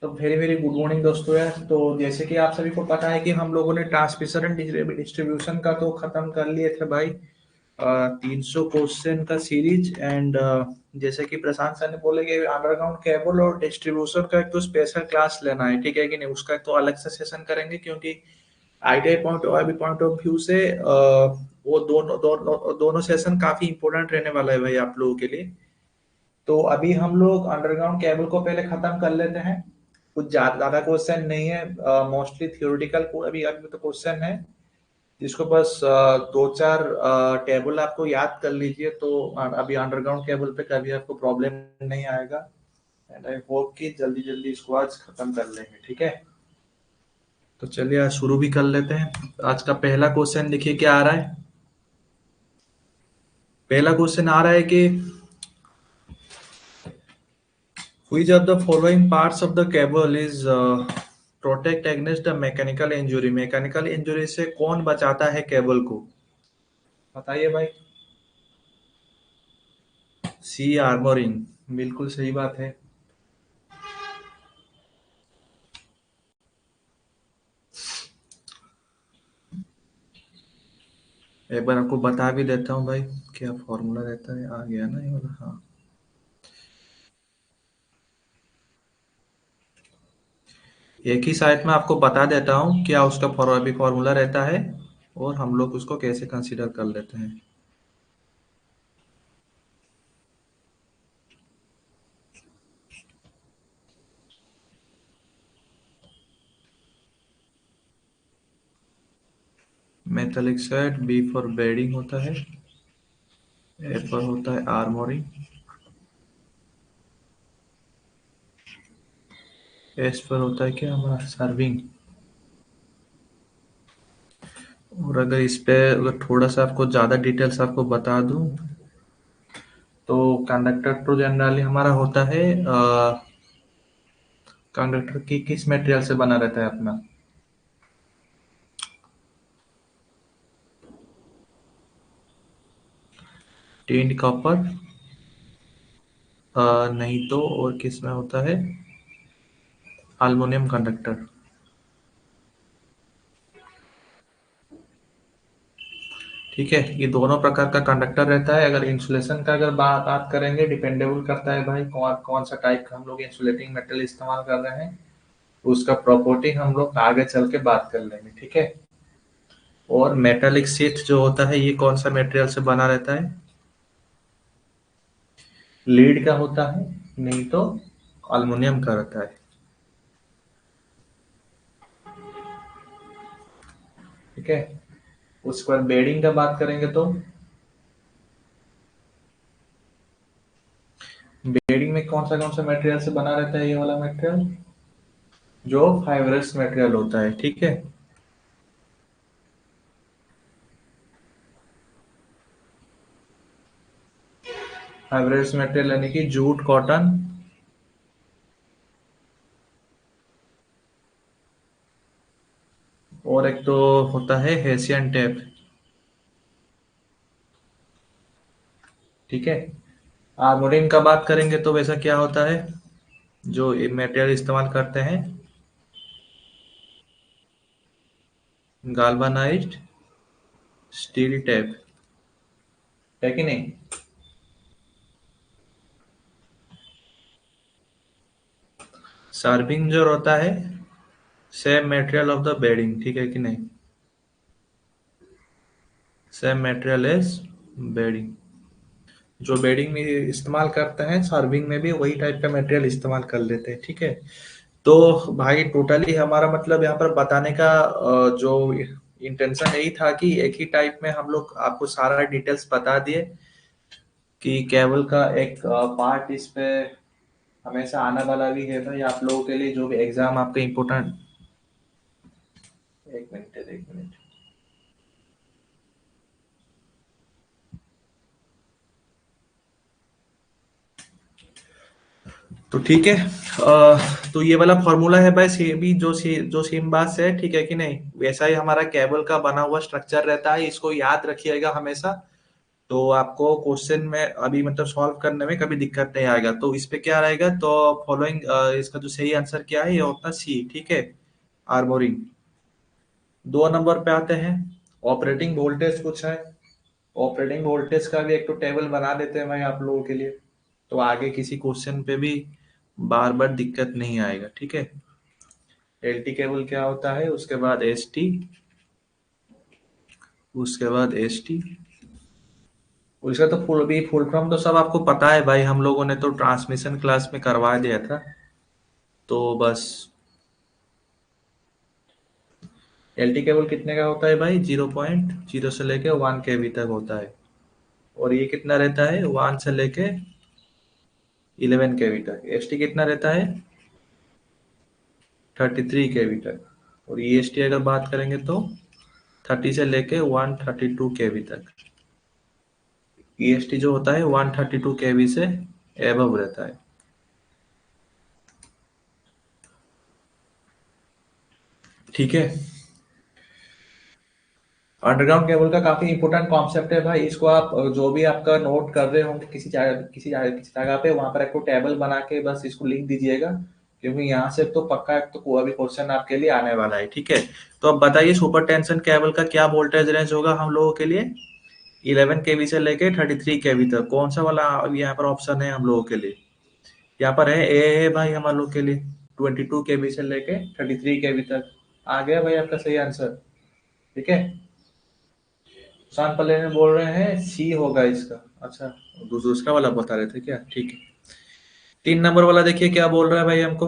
तो very very good morning दोस्तों यार। तो जैसे कि आप सभी को पता है कि हम लोगों ने ट्रांसमिशन एंड डिस्ट्रीब्यूशन का तो खत्म कर लिए थे भाई। 300 क्वेश्चन का सीरीज एंड जैसे कि प्रशांत सर ने बोले कि अंडरग्राउंड केबल और डिस्ट्रीब्यूशन का एक तो स्पेशल क्लास लेना है, ठीक है कि नहीं। उसका तो अलग से सेशन करेंगे क्योंकि आईटीआई पॉइंट ऑफ व्यू से वो दोनों सेशन काफी इंपॉर्टेंट रहने वाला है भाई आप लोगों के लिए। तो अभी हम लोग अंडरग्राउंड केबल को पहले खत्म कर लेते हैं। कुछ ज्यादा क्वेश्चन नहीं है, मोस्टली थियोरेटिकल अभी अभी तो क्वेश्चन है जिसको बस दो चार टेबल आपको याद कर लीजिए तो अभी अंडरग्राउंड केबल पे कभी आपको प्रॉब्लम नहीं आएगा। एंड आई होप कि जल्दी जल्दी इसको आज खत्म कर लेंगे, ठीक है। तो चलिए आज शुरू भी कर लेते हैं। आज का पहला क्वेश्चन देखिए क्या आ रहा है। पहला क्वेश्चन आ रहा है कि which of the following parts of the cable is protect against the mechanical injury। Mechanical injury से कौन बचाता है केबल को, बताइए भाई। सी आर्मोरिंग, बिल्कुल सही बात है। एक बार आपको बता भी देता हूँ भाई क्या फॉर्मूला रहता है। आ गया ना ये वाला, हाँ। एक ही साइड में आपको बता देता हूँ क्या उसका अभी फॉर्मूला रहता है और हम लोग उसको कैसे कंसीडर कर लेते हैं। Metallic side B for bedding होता है, ए पर होता है आर्मोरिंग, एस पर होता है क्या हमारा सर्विंग। और अगर इस पे अगर थोड़ा सा आपको ज़्यादा डिटेल्स आपको बता दूं तो कंडक्टर तो जनरली हमारा होता है, कंडक्टर की किस मटेरियल से बना रहता है अपना। टिंड कॉपर, नहीं तो और किस में होता है, एल्युमिनियम कंडक्टर। ठीक है, ये दोनों प्रकार का कंडक्टर रहता है। अगर इंसुलेशन का अगर बात करेंगे, डिपेंडेबल करता है भाई कौन कौन सा टाइप का हम लोग इंसुलेटिंग मेटेरियल इस्तेमाल कर रहे हैं। उसका प्रॉपर्टी हम लोग आगे चल के बात कर लेंगे, ठीक है। और मेटालिक शीट जो होता है ये कौन सा मटेरियल से बना रहता है, लीड का होता है, नहीं तो एल्युमिनियम का रहता है, ठीक है। उसके बाद बेडिंग का बात करेंगे तो बेडिंग में कौन सा मटेरियल से बना रहता है, ये वाला मटेरियल जो फाइब्रस मटेरियल होता है, ठीक है। फाइब्रस मटेरियल यानी कि जूट, कॉटन, और एक तो होता है हेसियन टेप, ठीक है। आर्मोरिंग का बात करेंगे तो वैसा क्या होता है, जो मटेरियल इस्तेमाल करते हैं, गाल्वानाइज्ड स्टील टेप, है कि नहीं। सर्विंग जो होता है same material of the bedding, ठीक है कि नहीं, सेम मटेरियल एज बेडिंग। जो बेडिंग में इस्तेमाल करते हैं सर्विंग में भी वही टाइप का मटेरियल इस्तेमाल कर लेते हैं, ठीक है। तो भाई टोटली हमारा मतलब यहाँ पर बताने का जो इंटेंशन यही था कि एक ही टाइप में हम लोग आपको सारा डिटेल्स बता दिए कि केबल का एक पार्ट इस पे हमेशा आने वाला भी है भाई आप लोगों के लिए, जो भी एग्जाम आपका इम्पोर्टेंट। एक मिनट, एक मिनट। तो ठीक है, तो ये वाला फॉर्मूला है भाई, भी जो सेम बात से है, ठीक है कि नहीं। वैसा ही हमारा केबल का बना हुआ स्ट्रक्चर रहता है, इसको याद रखिएगा हमेशा। तो आपको क्वेश्चन में अभी मतलब सॉल्व करने में कभी दिक्कत नहीं आएगा। तो इस पे क्या रहेगा, तो फॉलोइंग इसका जो सही आंसर क्या है, ये होता है सी। ठीक है, आर्मोरिंग। 2 नंबर पे आते हैं, ऑपरेटिंग वोल्टेज पूछा है। ऑपरेटिंग वोल्टेज का भी एक तो टेबल बना देते हैं भाई आप लोगों के लिए, तो आगे किसी क्वेश्चन पे भी बार बार दिक्कत नहीं आएगा। ठीक है, एलटी केबल क्या होता है, उसके बाद एसटी, उसके बाद एसटी। उसका तो फुल फॉर्म तो सब आपको पता है भाई, हम लोगों ने तो ट्रांसमिशन क्लास में करवा दिया था। तो बस, एलटी केबल कितने का होता है भाई, 0.0 से लेके 1 kV तक होता है। और ये कितना रहता है, 1 से लेके 11 kV तक। एसटी कितना रहता है, 33 kV तक। और ईएसटी अगर बात करेंगे तो 30 से लेके 132 kV तक। ईएसटी जो होता है 132 kV से एबव रहता है। ठीक है, अंडरग्राउंड केबल का काफी इंपॉर्टेंट कॉन्सेप्ट है भाई। इसको आप जो भी आपका नोट कर रहे होंगे किसी जगह पे, वहां पर एक टेबल बना के बस इसको लिख दीजिएगा, क्योंकि यहाँ से तो पक्का एक तो कोई भी क्वेश्चन आपके लिए आने वाला है। ठीक है, तो अब बताइए सुपर टेंशन केबल का क्या वोल्टेज रेंज होगा हम लोगों के लिए, 11 kV से लेके 33 kV तक। कौन सा वाला अब यहाँ पर ऑप्शन है हम लोगों के लिए, यहाँ पर है ए है भाई हम लोग के लिए, 22 kV से लेके 33 kV तक। आ गया भाई आपका सही आंसर। ठीक है, शान पल्ले में बोल रहे हैं सी होगा इसका। अच्छा, दूसरा वाला बता रहे थे क्या, ठीक है। 3 नंबर वाला देखिए क्या बोल रहा है भाई हमको,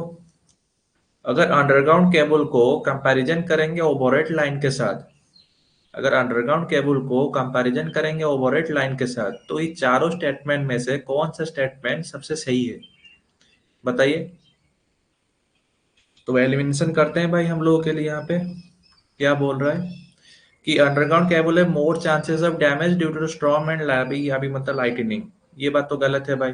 अगर अंडरग्राउंड केबल को कंपैरिजन करेंगे ओवरहेड लाइन के साथ, अगर अंडरग्राउंड केबल को कंपैरिजन करेंगे ओवरहेड लाइन के साथ, तो ये चारों स्टेटमेंट में से कौन सा स्टेटमेंट सबसे सही है, बताइए। तो एलिमिनेशन करते हैं भाई हम लोगों के लिए। यहाँ पे क्या बोल रहा है कि अंडरग्राउंड केबल है more chances of damage due to storm and अभी मतलब लाइटनिंग। ये बात तो गलत है भाई।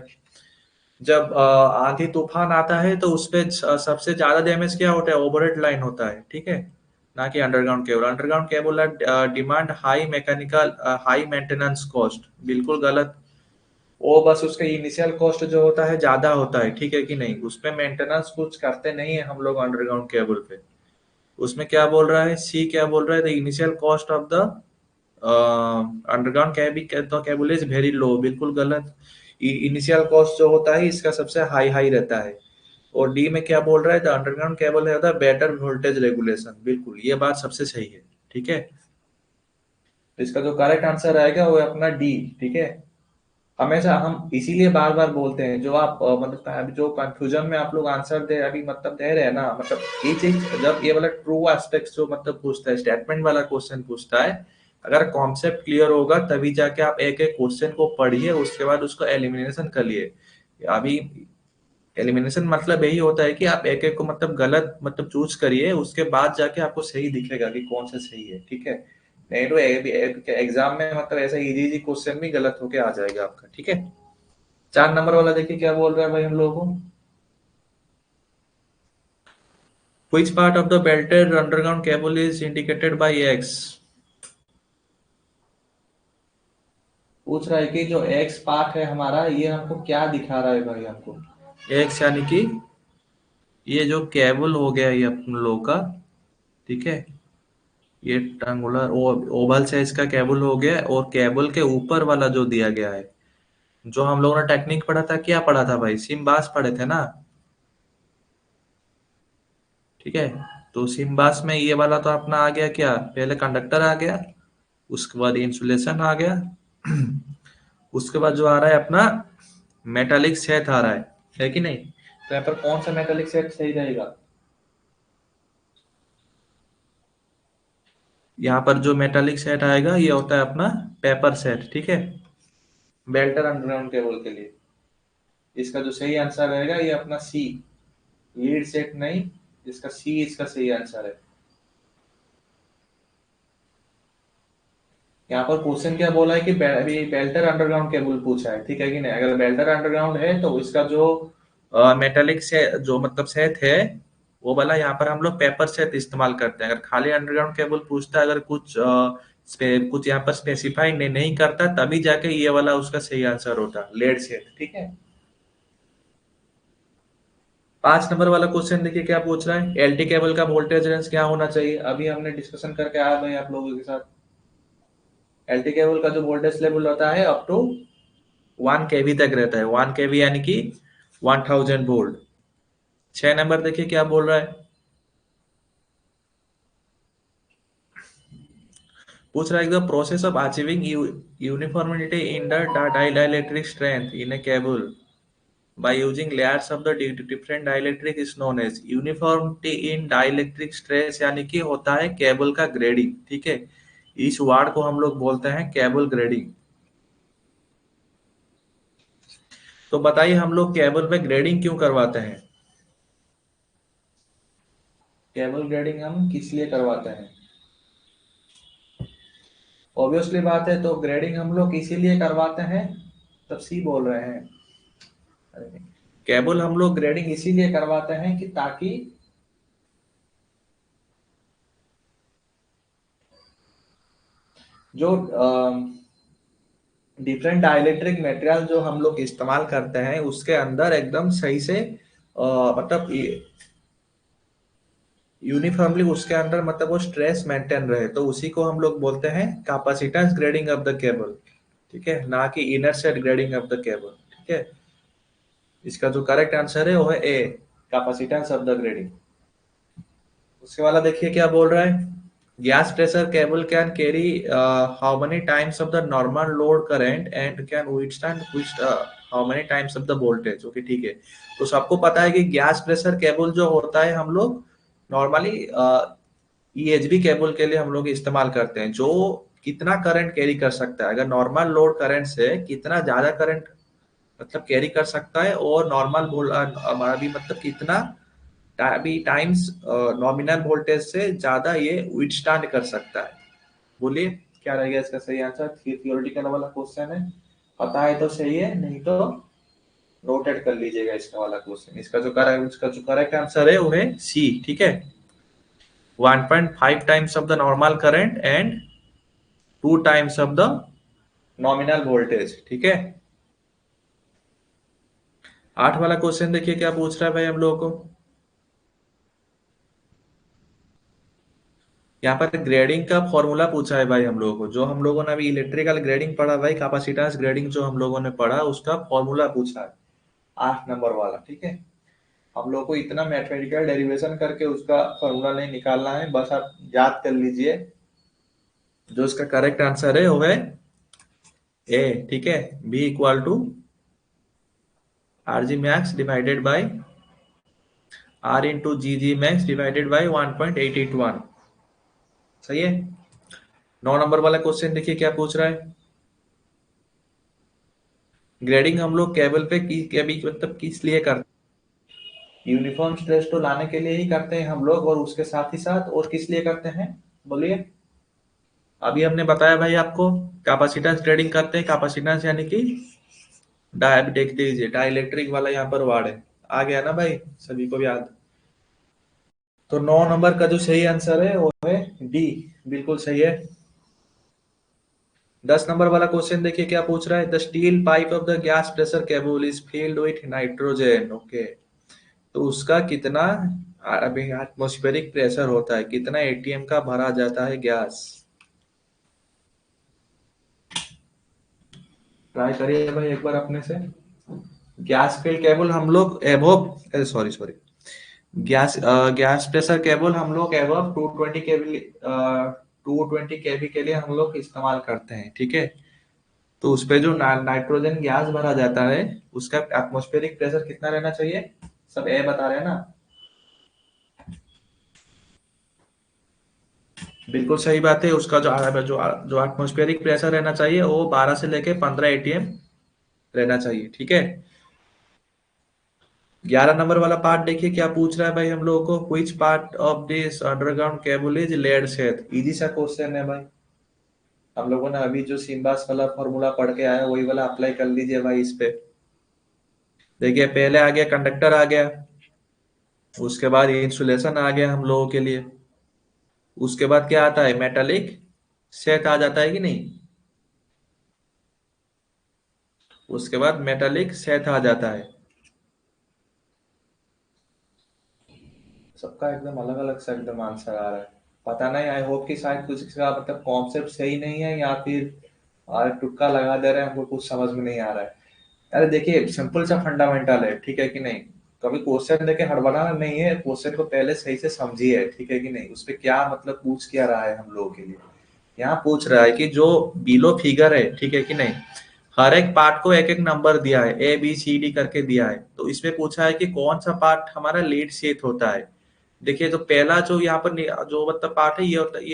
जब आंधी तूफान आता है तो उसपे सबसे ज्यादा डैमेज क्या होता है, ओवरहेड लाइन होता है। ठीक है, ना कि underground cable. Underground cable demand high mechanical high maintenance cost, बिल्कुल गलत। वो बस उसका इनिशियल कॉस्ट जो होता है ज्यादा होता है, ठीक है कि नहीं, उसमें मेंटेनेंस कुछ करते नहीं है हम लोग अंडरग्राउंड केबल पे। उसमें क्या बोल रहा है, सी क्या बोल रहा है, the initial cost of the underground cable is very low, बिल्कुल गलत। इनिशियल कॉस्ट जो होता है इसका सबसे हाई हाई रहता है। और डी में क्या बोल रहा है, द अंडरग्राउंड केबल है द बेटर वोल्टेज रेगुलेशन, बिल्कुल ये बात सबसे सही है। ठीक है, तो इसका जो करेक्ट आंसर आएगा वो है अपना डी। ठीक है, हमेशा हम इसीलिए बार बार बोलते हैं, जो आप मतलब अभी जो कंफ्यूजन में आप लोग आंसर दे अभी मतलब दे रहे हैं ना, मतलब ये चीज जब ये वाला ट्रू एस्पेक्ट जो मतलब पूछता है, स्टेटमेंट वाला क्वेश्चन पूछता है, अगर कॉन्सेप्ट क्लियर होगा तभी जाके आप एक एक क्वेश्चन को पढ़िए, उसके बाद उसको एलिमिनेशन करिए। अभी एलिमिनेशन मतलब यही होता है कि आप एक एक को मतलब गलत मतलब चूज करिए, उसके बाद जाके आपको सही दिखेगा कि कौन सा सही है। ठीक है, नहीं तो एग्जाम में मतलब ऐसा इजी इजी क्वेश्चन भी गलत होके आ जाएगा आपका। ठीक है, 4 नंबर वाला देखिए क्या बोल रहा है भाई हम लोगों को, which part of the belted underground cable is indicated by X। पूछ रहा है कि जो एक्स पार्ट है हमारा, ये हमको क्या दिखा रहा है भाई हमको। एक्स यानी कि ये जो केबल हो गया ये अपन लोग का, ठीक है, ये ट्रायंगुलर ओवल साइज का केबल हो गया, और केबल के ऊपर वाला जो दिया गया है, जो हम लोगों ने टेक्निक पढ़ा था, क्या पढ़ा था भाई, सिम्बास पढ़े थे ना। ठीक है, तो सिम्बास में ये वाला तो अपना आ गया, क्या पहले कंडक्टर आ गया, उसके बाद इंसुलेशन आ गया, उसके बाद जो आ रहा है अपना मेटालिक सेट आ रहा है कि नहीं। तो यहाँ पर कौन सा मेटालिक सेट सही रहेगा, यहाँ पर जो मेटालिक सेट आएगा ये होता है अपना पेपर सेट। ठीक है, बेल्टर अंडरग्राउंड केबल के लिए इसका जो सही आंसर रहेगा ये अपना सी, लीड सेट नहीं, इसका सी इसका सही आंसर है। यहाँ पर क्वेश्चन क्या बोला है कि अभी बेल्टर अंडरग्राउंड केबल पूछा है, ठीक है कि नहीं। अगर बेल्टर अंडरग्राउंड है तो इसका जो मेटालिक से जो मतलब सेट है, वो वाला यहाँ पर हम लोग पेपर सेट इस्तेमाल करते हैं। अगर खाली अंडरग्राउंड केबल पूछता है, अगर कुछ कुछ यहाँ पर स्पेसिफाई नहीं करता, तभी जाके ये वाला उसका सही आंसर होता, लेड शेड। ठीक है। 5 नंबर वाला क्वेश्चन देखिए क्या पूछ रहा है, एलटी केबल का वोल्टेज रेंज क्या होना चाहिए। अभी हमने डिस्कशन करके आया भाई आप लोगों के साथ। एलटी केबल का जो वोल्टेज लेवल होता है अप टू 1 kV तक रहता है। 1 kV यानी कि 1000 वोल्ट। 6 नंबर देखिए क्या बोल रहा है, पूछ रहा है the process of achieving uniformity in the dielectric strength in a cable by using layers of the different dielectric is known as uniformity in dielectric stress, यानी कि होता है केबल का ग्रेडिंग। ठीक है, इस वार्ड को हम लोग बोलते हैं केबल ग्रेडिंग। तो बताइए हम लोग केबल में ग्रेडिंग क्यों करवाते हैं, केबल ग्रेडिंग हम किस लिए करवाते हैं। ऑब्वियसली बात है, तो ग्रेडिंग हम लोग इसीलिए करवाते हैं, तब सी बोल रहे हैं। केबल हम लोग ग्रेडिंग इसीलिए करवाते हैं कि ताकि जो डिफरेंट डाइलेक्ट्रिक मटेरियल जो हम लोग इस्तेमाल करते हैं उसके अंदर एकदम सही से मतलब यूनिफॉर्मली उसके अंदर मतलब वो स्ट्रेस मेंटेन रहे, तो उसी को हम लोग बोलते हैं capacitance grading of the cable. ठीक है, ना कि inner set grading of the cable. ठीक है, इसका जो करेक्ट आंसर है वो है ए, कैपेसिटेंस ऑफ द ग्रेडिंग। उसके वाला देखिए क्या बोल रहा है, gas pressure cable can carry how many times of the normal load current and can withstand how many times of the voltage. Okay ठीक है, तो सबको पता है कि गैस प्रेशर केबल जो होता है हम लोग नॉर्मली ईएचबी केबल के लिए हम लोग इस्तेमाल करते हैं, जो कितना करंट कैरी कर सकता है, अगर नॉर्मल लोड करंट से कितना ज्यादा करंट मतलब कैरी कर सकता है, और नॉर्मल अभी मतलब कितना भी टाइम्स नॉमिनल वोल्टेज से ज्यादा ये विथस्टैंड कर सकता है। बोलिए क्या रहेगा इसका सही आंसर। थियोरेटिकल वाला क्वेश्चन है, पता है तो सही है, नहीं तो नोटेड कर लीजिएगा इसका वाला क्वेश्चन। इसका जो करेक्ट आंसर है वो है सी। ठीक है, 1.5 times of the normal current and 2 times of the nominal voltage. ठीक है, 8 वाला क्वेश्चन देखिए क्या पूछ रहा है भाई हम लोगों को। यहाँ पर ग्रेडिंग का फॉर्मूला पूछा है भाई हम लोगों को, जो हम लोगों ने अभी इलेक्ट्रिकल ग्रेडिंग पढ़ा भाई, कैपेसिटेंस ग्रेडिंग जो हम लोगों ने पढ़ा उसका फॉर्मूला पूछा है 8 नंबर वाला। ठीक है, हम लोग को इतना मैथमेटिकल डेरिवेशन करके उसका फॉर्मूला नहीं निकालना है, बस आप याद कर लीजिए। जो इसका करेक्ट आंसर है वो है ए। ठीक है, B equal to R G max divided by R into G G max divided by 1.881। सही है। 9 नंबर वाला क्वेश्चन देखिए क्या पूछ रहा है, ग्रेडिंग हम लोग केबल पे मतलब किस लिए करते हैं, यूनिफॉर्म स्ट्रेस तो लाने के लिए ही करते हैं हम लोग, और उसके साथ ही साथ और किस लिए करते हैं बोलिए। अभी हमने बताया भाई आपको, कैपेसिटेंस ग्रेडिंग करते हैं, कैपेसिटेंस यानी कि देख लीजिए डाइलेक्ट्रिक वाला यहाँ पर वर्ड है, आ गया ना भाई सभी को याद। तो 9 नंबर का जो सही आंसर है वो है डी, बिल्कुल सही है। 10 नंबर वाला क्वेश्चन देखिए क्या पूछ रहा है, the steel pipe of the gas pressure cable is filled with nitrogen. Okay, तो उसका कितना अभी एटमॉस्फेरिक प्रेशर होता है, कितना एटीएम का भरा जाता है गैस। ट्राई करिए भाई एक बार अपने से। गैस फिल्ड केबल हम लोग above sorry sorry gas pressure cable हम लोग एबव 220 केवी के लिए हम लोग इस्तेमाल करते हैं। ठीक है, तो उस पे जो नाइट्रोजन गैस भरा जाता है उसका एटमॉस्फेरिक प्रेशर कितना रहना चाहिए, सब ए बता रहे हैं ना। बिल्कुल सही बात है, उसका जो जो एटमॉस्फेरिक प्रेशर रहना चाहिए वो 12 से लेके 15 एटीएम रहना चाहिए। ठीक है, 11 नंबर वाला पार्ट देखिए क्या पूछ रहा है भाई हम लोगों को, which part of this underground cable is laid sheath. Easy सा क्वेश्चन है भाई, हम लोगों ने अभी जो सिम्बास वाला फॉर्मूला पढ़ के आया वही वाला अप्लाई कर लीजिए भाई इस पे। देखिए पहले आ गया कंडक्टर आ गया, उसके बाद इंसुलेशन आ गया हम लोगों के लिए, उसके बाद क्या आता है मेटालिक सेथ आ जाता है कि नहीं? उसके बाद मेटालिक सेथ आ जाता है। सबका एकदम अलग अलग सा एकदम आंसर आ रहा है। पता नहीं, आई होप कि शायद कुछ का मतलब कॉन्सेप्ट सही नहीं है, या फिर तुक्का लगा दे रहे हैं, हमको कुछ समझ में नहीं आ रहा है। अरे देखिए, सिंपल सा फंडामेंटल है, ठीक है कि नहीं? कभी क्वेश्चन देके हड़बड़ाना नहीं है, क्वेश्चन को पहले सही से समझिए, ठीक है कि नहीं? उस पे क्या मतलब पूछ क्या रहा है हम लोगों के लिए। यहाँ पूछ रहा है कि जो बिलो फिगर है, ठीक है कि नहीं, हर एक पार्ट को एक एक नंबर दिया है, ए बी सी डी करके दिया है, तो इसमें पूछा है कि कौन सा पार्ट हमारा लीड शेथ होता है। देखिए, तो पहला जो यहाँ पर जो मतलब पार्ट है, ये होता है,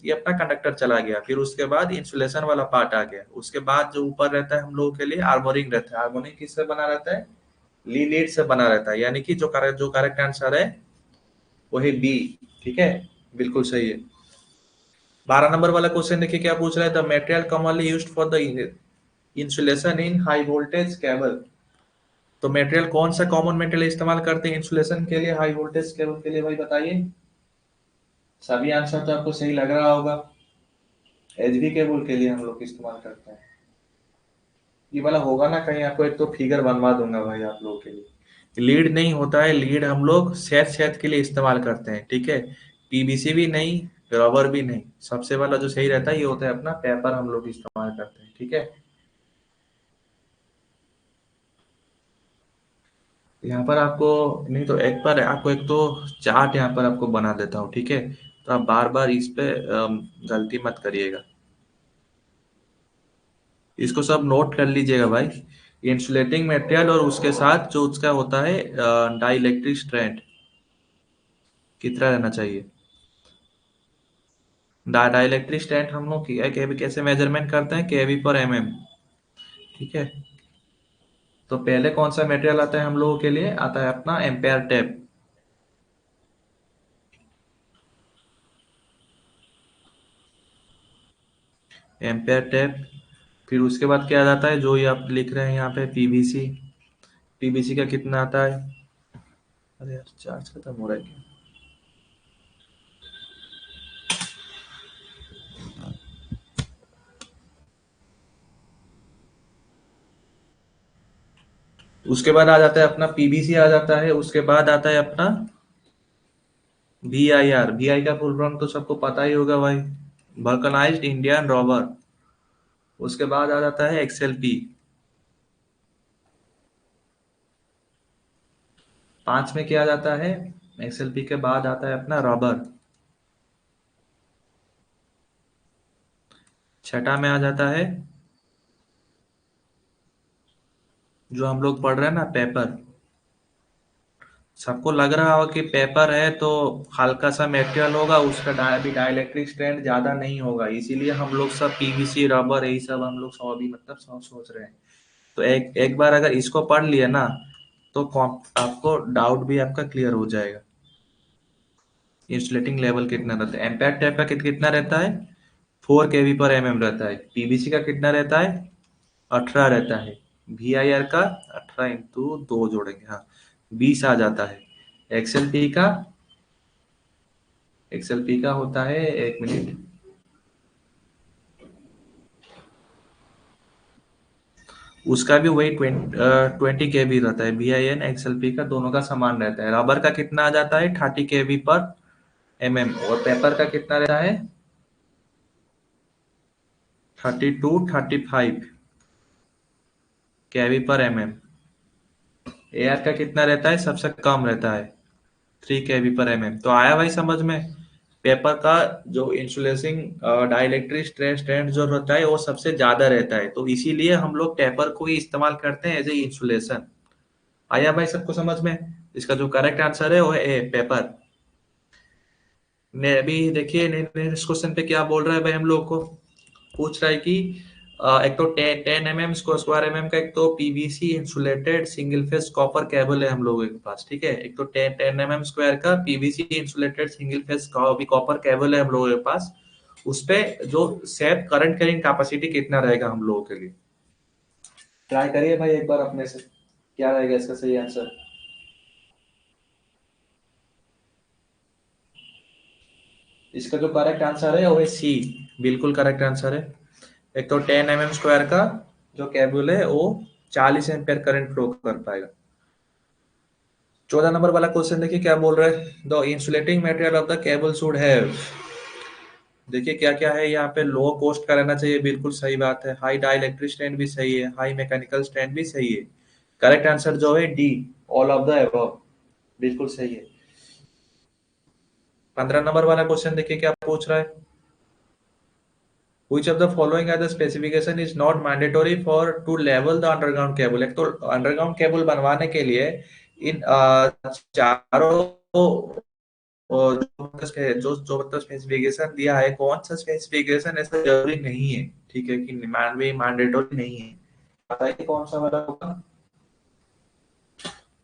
ये अपना कंडक्टर चला गया, फिर उसके बाद इंसुलेशन वाला पार्ट आ गया, उसके बाद जो ऊपर रहता है हम लोगों के लिए आर्मोरिंग रहता है। आर्मोरिंग किससे बना रहता है? लीड से बना रहता है, यानी कि जो करेक्ट आंसर है वो है बी। ठीक है, बिल्कुल सही है। 12 नंबर वाला क्वेश्चन देखिए क्या पूछ रहा है, the material commonly used for the insulation in high voltage cable. तो मेटेरियल कौन सा कॉमन मेटेरियल इस्तेमाल करते हैं इंसुलेशन के लिए, हाई वोल्टेज केबल के लिए, भाई बताइए। सभी आंसर तो आपको सही लग रहा होगा। एचवी केबल के लिए हम लोग इस्तेमाल करते हैं। ये वाला होगा ना कहीं, आपको एक तो फिगर बनवा दूंगा भाई आप लोगों के लिए। लीड नहीं होता है, लीड हम लोग सेट सेट के लिए इस्तेमाल करते हैं, ठीक है। पीवीसी भी नहीं, रबर भी नहीं, सबसे वाला जो सही रहता है ये होता है अपना पेपर, हम लोग इस्तेमाल करते हैं, ठीक है। यहाँ पर आपको, नहीं तो एक बार आपको एक तो चार्ट यहाँ पर आपको बना देता हूँ, ठीक है। तो आप बार बार इस पे गलती मत करिएगा। इसको सब नोट कर लीजिएगा भाई। इंसुलेटिंग मटेरियल और उसके साथ जो उसका होता है डाइलेक्ट्रिक स्ट्रैंड कितना रहना चाहिए। डाइलेक्ट्रिक स्ट्रैंड हम लोग केवी कैसे मेजरमेंट करते हैं, केवी पर एमएम, ठीक है। तो पहले कौन सा मटेरियल आता है हम लोगों के लिए, आता है अपना एम्पेयर टेप। एम्पेयर टेप, फिर उसके बाद क्या आ जाता है, जो ये आप लिख रहे हैं यहाँ पे, पीवीसी। पीवीसी का कितना आता है? अरे यार, चार्ज खत्म हो रहा है क्या? उसके बाद आ जाता है अपना पीवीसी आ जाता है, उसके बाद आता है अपना वी आई आर। वी आई का फुल फॉर्म तो सबको पता ही होगा भाई, वल्कनाइज्ड इंडियन रॉबर। उसके बाद आ जाता है एक्सएलपी। 5 में क्या आ जाता है? एक्सएलपी के बाद आता है अपना रबर। छठा में आ जाता है जो हम लोग पढ़ रहे हैं ना, पेपर। सबको लग रहा होगा कि पेपर है तो हल्का सा मेटेरियल होगा, उसका भी डाइलेक्ट्रिक स्ट्रेंथ ज्यादा नहीं होगा, इसीलिए हम लोग सब पीवीसी रबर यही सब हम लोग सौ भी मतलब सौ सोच रहे हैं। तो एक एक बार अगर इसको पढ़ लिए ना, तो आपको डाउट भी आपका क्लियर हो जाएगा। इंसुलेटिंग लेवल कितना रहता है, एम्पेयर टेप का कितना रहता है, 4 केवी पर एमएम रहता है। पीवीसी का कितना रहता है, 18 रहता है। वी आई आर का 18 × 2 जोड़ेंगे, हाँ, 20 आ जाता है। एक्सएलपी का, एक्सएलपी का होता है, 1 मिनट, उसका भी वही 20 केवी रहता है। वी आई एन एक्सएलपी का दोनों का समान रहता है। रबर का कितना आ जाता है, 30 केवी पर एमएम, और पेपर का कितना रहता है, 32-35 केवी पर एमएम। एआर का कितना रहता है, सबसे कम रहता है, 3 केवी पर एमएम। तो आया भाई समझ में। पेपर का जो इंसुलेसिंग डाइलेक्ट्रिक स्ट्रेंथ जो रहता है वो सबसे ज्यादा रहता है, तो इसीलिए हम लोग पेपर को ही इस्तेमाल करते हैं एज ए इंसुलेशन। आया भाई सबको समझ में। इसका जो करेक्ट आंसर है वो है ए, पेपर। ने अभी देखिए नेक्स्ट क्वेश्चन पे क्या बोल रहा है भाई, हम लोग को पूछ रहा है कि एक तो 10 mm स्क्वायर एमएम का एक तो PVC insulated single phase copper cable है हम लोगों के पास, ठीक है। एक तो 10 mm स्क्वायर का PVC insulated single phase copper cable है हम लोगों के पास। उस पे जो सेट करंट कैरिंग कैपेसिटी कितना रहेगा हम लोगों के लिए। ट्राई करिए भाई एक बार अपने से, क्या रहेगा इसका सही आंसर। इसका जो करेक्ट आंसर है वो है सी, बिल्कुल करेक्ट आंसर है। एक तो 10 mm² का जो केबल है वो 40 एम्पियर करंट फ्लो कर पाएगा। 14 नंबर वाला क्वेश्चन देखिए क्या बोल रहा है, the insulating material of the cable should have. देखिए क्या क्या है यहाँ पे, लो कॉस्ट का रहना चाहिए, बिल्कुल सही बात है। हाई डाई इलेक्ट्रिक स्ट्रेंथ भी सही है, हाई मैकेनिकल स्ट्रेंथ भी सही है। करेक्ट आंसर जो है D, all of the above, बिल्कुल सही है। 15 नंबर वाला क्वेश्चन देखिए क्या पूछ रहा है, Which of the following are the specification is not mandatory for to level the underground cable। एक तो अंडरग्राउंड केबल बनवाने के लिए इन चारों जो जो मतलब स्पेसिफिकेशन दिया है, कौन सा स्पेसिफिकेशन ऐसा जरूरी नहीं है, ठीक है कि मैंडेटरी नहीं है। बताइए कौन सा वाला होगा।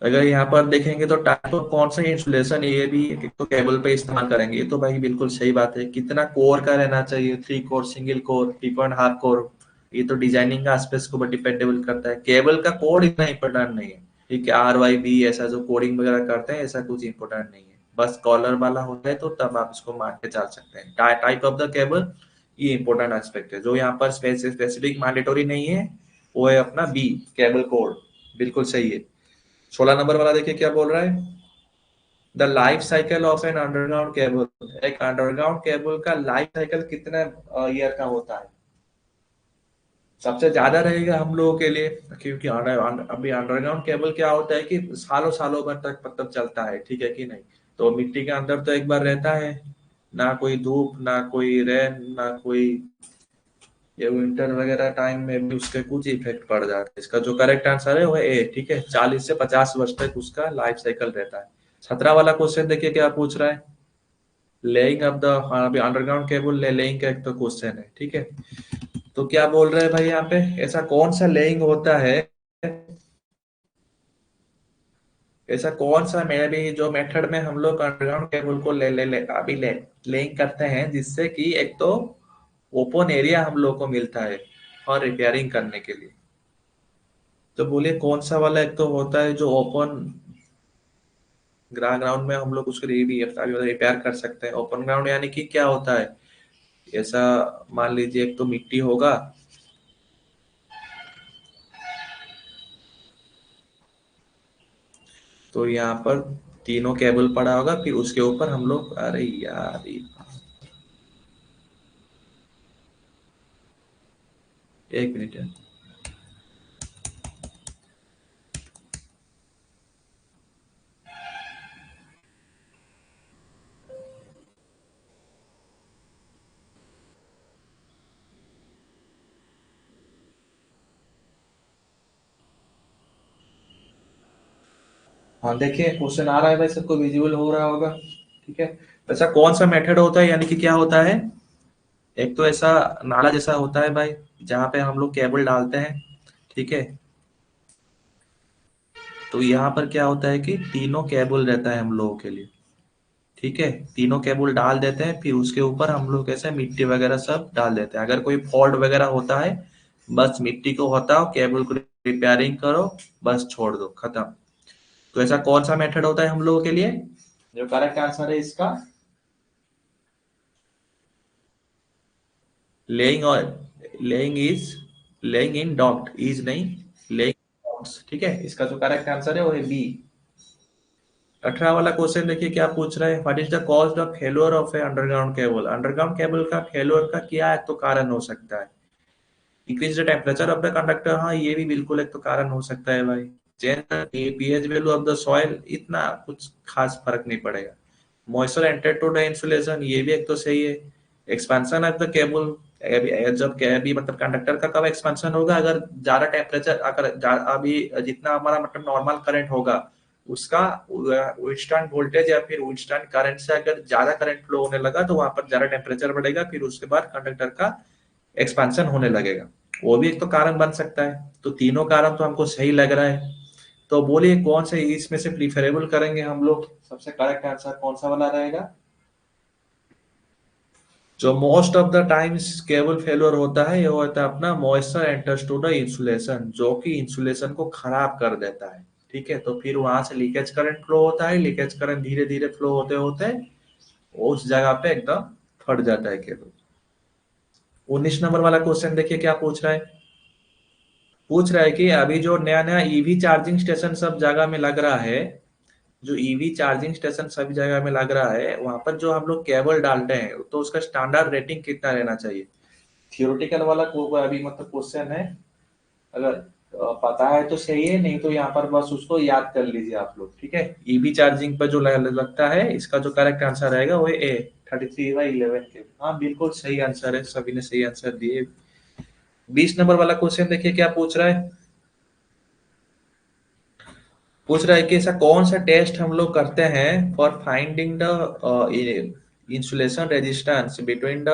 अगर यहाँ पर देखेंगे तो टाइप ऑफ कौन सा इंसुलेशन, ये भी एक तो केबल पे इस्तेमाल करेंगे, ये तो भाई बिल्कुल सही बात है। कितना कोर का रहना चाहिए, 3 कोर, सिंगल कोर, 3.5 कोर, ये तो डिजाइनिंग का एस्पेक्ट को डिपेंडेबल करता है। केबल का कोड इतना इंपॉर्टेंट नहीं है, ठीक है। RYB ऐसा जो कोडिंग वगैरह करते हैं ऐसा कुछ इंपॉर्टेंट नहीं है, बस कॉलर वाला होता है तो तब आप इसको मान के चल सकते हैं। टाइप ऑफ द केबल ये इंपॉर्टेंट एस्पेक्ट है। जो यहाँ पर स्पेसिफिक मैंडेटरी नहीं है वो है अपना बी, केबल कोड, बिल्कुल सही है। 16 नंबर वाला देखिए क्या बोल रहा है, the life cycle of an underground cable. एक अंडरग्राउंड केबल का लाइफ साइकिल कितने ईयर का होता है। सबसे ज्यादा रहेगा हम लोगों के लिए, क्योंकि अभी अंडरग्राउंड केबल क्या होता है कि सालों सालों भर तक मतलब चलता है, ठीक है कि नहीं। तो मिट्टी के अंदर तो एक बार रहता है, ना कोई धूप ना कोई रेन ना कोई ये विंटर वगैरह टाइम में भी उसके कुछ इफेक्ट पड़ जाता है। इसका जो करेक्ट आंसर है वो है ए, ठीक है। 40 से 50 वर्ष तक उसका लाइफ साइकिल रहता है। 17 वाला क्वेश्चन देखिए क्या पूछ रहा है, लेइंग ऑफ द, हाँ अभी अंडरग्राउंड केबल लेइंग का एक तो क्वेश्चन है, ठीक है। तो क्या बोल रहे हैं भाई यहाँ पे, ऐसा कौन सा लेइंग होता है, ऐसा कौन सा मेरे भी जो मेथड में हम लोग अंडरग्राउंड केबल को ले लेइंग करते हैं जिससे कि एक तो ओपन एरिया हम लोग को मिलता है और रिपेयरिंग करने के लिए। तो बोलिए कौन सा वाला एक तो होता है जो ओपन ग्राउंड में हम लोग उसको रिपेयर कर सकते हैं। ओपन ग्राउंड यानी कि क्या होता है, ऐसा मान लीजिए एक तो मिट्टी होगा, तो यहाँ पर तीनों केबल पड़ा होगा, फिर उसके ऊपर हम लोग, अरे यार एक मिनट है। हाँ देखिए क्वेश्चन आ रहा है भाई, सबको विजिबल हो रहा होगा, ठीक है। ऐसा कौन सा मेथड होता है, यानी कि क्या होता है, एक तो ऐसा नाला जैसा होता है भाई जहाँ पे हम लोग केबल डालते हैं, ठीक है। तो यहाँ पर क्या होता है कि तीनों केबल रहता है हम लोगों के लिए, ठीक है। तीनों केबल डाल देते हैं, फिर उसके ऊपर हम लोग ऐसे मिट्टी वगैरह सब डाल देते हैं। अगर कोई फॉल्ट वगैरह होता है, बस मिट्टी को हटाओ, केबल को रिपेयरिंग करो, बस छोड़ दो, खत्म। तो ऐसा कौन सा मेथड होता है हम लोगों के लिए, जो करेक्ट आंसर है इसका, लेइंग, और laying is, laying in dot, is नहीं, लेइंग डॉट्स, ठीक है। इसका जो करेक्ट आंसर है वो है बी। 18 वाला क्वेश्चन देखिए क्या पूछ रहा है, what is the cause of failure of A underground cable. Underground cable का फेल्योर का क्या एक तो कारण हो सकता है, increase the temperature of the conductor, हाँ ये भी बिल्कुल एक तो कारण हो सकता है भाई। Change pH value of the soil, इतना कुछ खास फर्क नहीं पड़ेगा। Moisture enter to the insulation, ये भी एक तो सही है। एक्सपेंशन ऑफ द केबल, जब अभी मतलब कंडक्टर का कब एक्सपेंशन होगा, अगर ज्यादा टेम्परेचर, अगर अभी जितना हमारा मतलब नॉर्मल करंट होगा उसका इंस्टेंट वोल्टेज या फिर इंस्टेंट करंट से अगर ज्यादा करंट फ्लो होने लगा तो वहां पर ज्यादा टेम्परेचर बढ़ेगा, फिर उसके बाद कंडक्टर का एक्सपेंशन होने लगेगा। वो भी एक तो कारण बन सकता है। तो तीनों कारण तो हमको सही लग रहा है। तो बोलिए कौन से इसमें से प्रीफरेबल करेंगे हम लोग, सबसे करेक्ट आंसर कौन सा वाला रहेगा। जो most of the times cable failure होता है ये होता है अपना moisture enters to the insulation, जो कि इंसुलेशन को खराब कर देता है, ठीक है। तो फिर वहां से लीकेज करंट फ्लो होता है, लीकेज करंट धीरे धीरे फ्लो होते होते उस जगह पे एकदम फट जाता है केबल। 19 नंबर वाला क्वेश्चन देखिए क्या पूछ रहा है कि अभी जो नया नया ईवी चार्जिंग स्टेशन सब जगह में लग रहा है, जो ईवी चार्जिंग स्टेशन सभी जगह में लग रहा है, वहां पर जो हम लोग केबल डालते हैं तो उसका स्टैंडर्ड रेटिंग कितना रहना चाहिए। थियोरेटिकल वाला अभी मतलब क्वेश्चन है। अगर पता है तो सही है, नहीं तो यहाँ पर बस उसको याद कर लीजिए आप लोग, ठीक है। ईवी चार्जिंग पर जो लगता है, इसका जो करेक्ट आंसर रहेगा वो ए 33/11 के। हाँ बिल्कुल सही आंसर है, सभी ने सही आंसर दिए। 20 नंबर वाला क्वेश्चन देखिए क्या पूछ रहा है कि ऐसा कौन सा टेस्ट हम लोग करते हैं for finding the insulation resistance between the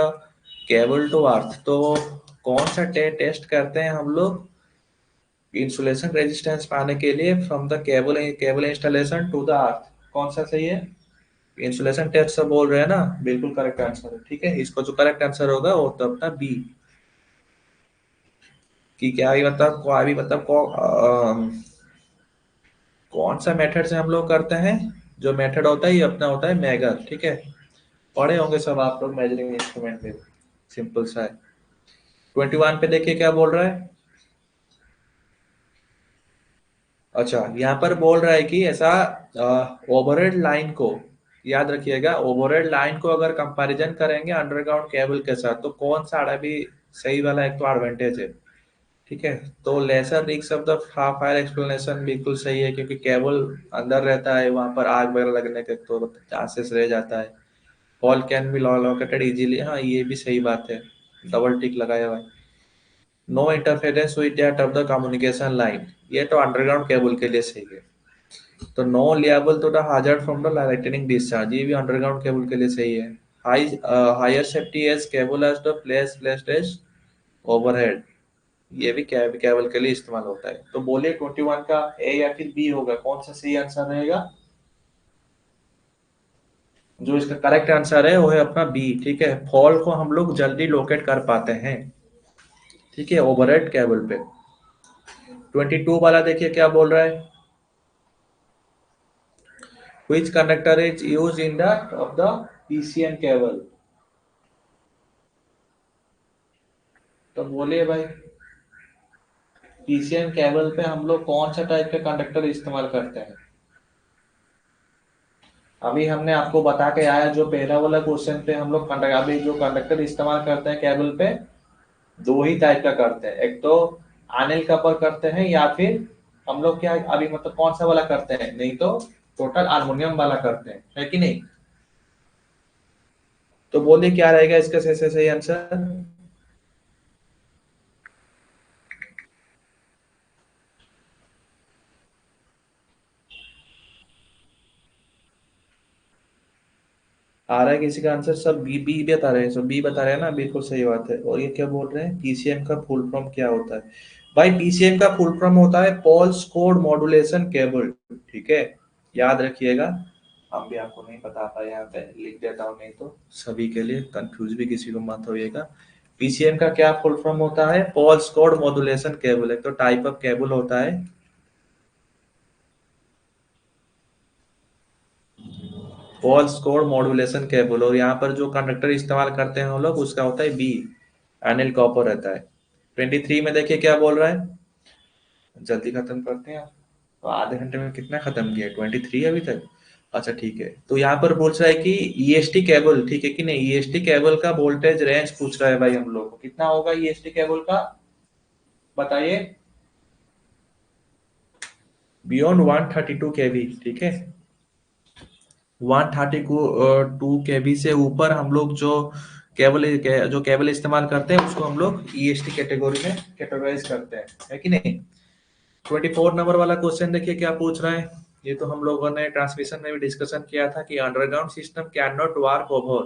cable to earth. तो कौन सा टेस्ट करते हैं हम लोग इंसुलेशन रेजिस्टेंस पाने के लिए from the cable cable installation to the earth. कौन सा सही है? इंसुलेशन टेस्ट सब बोल रहे हैं ना, बिल्कुल करेक्ट आंसर है, ठीक है। इसको जो करेक्ट आंसर होगा वो तो अपना बी, कि क्या भी मतलब कोई भी मतलब कौन सा मेथड से हम लोग करते हैं। जो मेथड होता है ये अपना होता है मेगर, ठीक है। पढ़े होंगे सब आप लोग मेजरिंग इंस्ट्रूमेंट में, सिंपल सा है। 21 पे देखिए क्या बोल रहा है। अच्छा, यहाँ पर बोल रहा है कि ऐसा ओवरहेड लाइन को, याद रखिएगा, ओवरहेड लाइन को अगर कंपैरिजन करेंगे अंडरग्राउंड केबल के साथ तो कौन सा अभी सही वाला एक तो एडवांटेज है, ठीक है। तो lesser risk of the fire explanation बिल्कुल सही है, क्योंकि केबल अंदर रहता है, वहां पर आग वगैरह लगने के तो चांसेस रह जाता है। Fall can be located easily, हाँ ये भी सही बात है, डबल टिक लगाया हुआ है। No interference with that of the communication line, ये तो अंडरग्राउंड केबल के लिए सही है। तो no liable to the hazard from the lightning discharge, ये भी अंडरग्राउंड केबल के लिए सही है। Higher safety as cable as the placed as overhead, ये भी केबल के लिए इस्तेमाल होता है। तो बोलिए 21 का ए या फिर बी होगा, कौन सा सही आंसर रहेगा। जो इसका करेक्ट आंसर है वो है अपना बी, ठीक है। फॉल को हम लोग जल्दी लोकेट कर पाते हैं, ठीक है, ओवरहेड केबल पे। 22 वाला देखिए क्या बोल रहा है। Which conductor is used in the of the PCN cable? तो बोलिए भाई, पीसीएन केबल पे हम लोग कौन सा टाइप का कंडक्टर इस्तेमाल करते हैं। अभी हमने आपको बता के आया जो पहला वाला क्वेश्चन पे हम लोग अभी जो कंडक्टर इस्तेमाल करते हैं केबल पे, दो ही टाइप का करते हैं। एक तो अनिल कपर करते हैं, या फिर हम लोग क्या अभी मतलब कौन सा वाला करते हैं, नहीं तो टोटल अल्मुनियम वाला करते हैं, है कि नहीं। तो बोलिए क्या रहेगा इसका सही सही आंसर। आ रहा है किसी का आंसर, सब बी बी बता रहे हैं, सब बी बता रहे हैं ना, बिल्कुल सही बात है। और ये क्या बोल रहे हैं, पीसीएम का फुल फॉर्म क्या होता है। भाई पीसीएम का फुल फॉर्म होता है पल्स कोड मॉड्यूलेशन केबल, ठीक है, याद रखिएगा। हम भी आपको नहीं बता पाए, यहाँ पे लिख देता हूँ, नहीं तो सभी के लिए कंफ्यूज भी किसी को मत होइएगा। पीसीएम का क्या फुल फॉर्म होता है, पल्स कोड मॉड्यूलेशन केबल, एक तो टाइप ऑफ केबल होता है, पल्स कोड मॉड्यूलेशन केबल। और यहाँ पर जो कंडक्टर इस्तेमाल करते हैं हम लोग, उसका होता है बी, अनिल कॉपर रहता है। 23 में देखिए क्या बोल रहा है, जल्दी खत्म करते हैं। तो आधे घंटे में कितना खत्म किया, 23 अभी तक। अच्छा ठीक है, तो यहाँ पर पूछ रहा है कि ईएसटी केबल, ठीक है कि नहीं, ईएसटी केबल का वोल्टेज रेंज पूछ रहा है भाई हम लोग को, कितना होगा ईएसटी केबल का, बताइए। बियॉन्ड 132 केवी, ठीक है। 132 केवी से ऊपर हम लोग जो केबल इस्तेमाल करते हैं उसको हम लोग ईएसटी कैटेगरी में कैटेगराइज करते हैं, है कि नहीं। 24 नंबर वाला क्वेश्चन देखिए क्या पूछ रहा है। ये तो हम लोगों ने ट्रांसमिशन में भी डिस्कशन किया था कि underground system can not work over.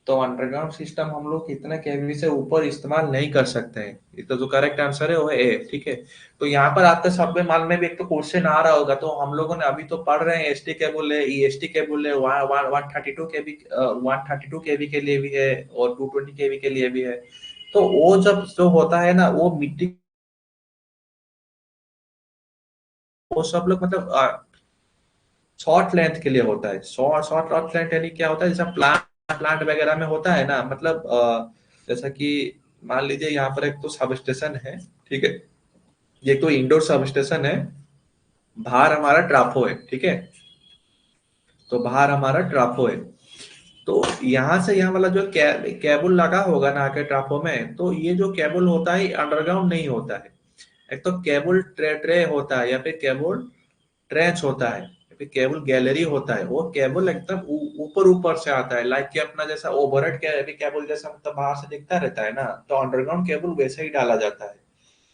तो अंडरग्राउंड सिस्टम हम लोग कितने केवी से ऊपर इस्तेमाल नहीं कर सकते हैं, ये तो जो करेक्ट आंसर है वो है ए, ठीक है। तो यहाँ पर आपके सबके मन में भी एक तो क्वेश्चन आ रहा होगा, तो हम लोगों ने अभी तो पढ़ रहे हैं एसटी केबल है, ईएसटी केबल है, 132 केवी के लिए भी है और 220 केवी के लिए भी है। तो वो जब जो होता है ना, वो मिट्टी, वो सब लोग मतलब शॉर्ट लेंथ के लिए होता है। शॉर्ट शॉर्ट लेंथ यानी क्या होता है, जैसे प्लांट प्लांट वगैरह में होता है ना, मतलब जैसा कि मान लीजिए यहाँ पर एक तो सब स्टेशन है, ठीक है, ये तो इंडोर सब स्टेशन है, बाहर हमारा ट्राफो है, ठीक है, तो बाहर हमारा ट्राफो है, तो यहाँ से यहाँ वाला जो केबल लगा होगा ना आके ट्राफो में, तो ये जो केबल होता है अंडरग्राउंड नहीं होता है। एक तो केबल ट्रे ट्रे होता है या फिर केबल ट्रेंच होता है या फिर केबल गैलरी होता है, वो केबल एकदम ऊपर ऊपर से आता है, लाइक कि अपना जैसा ओवरहेड केबल जैसा मतलब बाहर से दिखता रहता है ना, तो अंडरग्राउंड केबल वैसे ही डाला जाता है।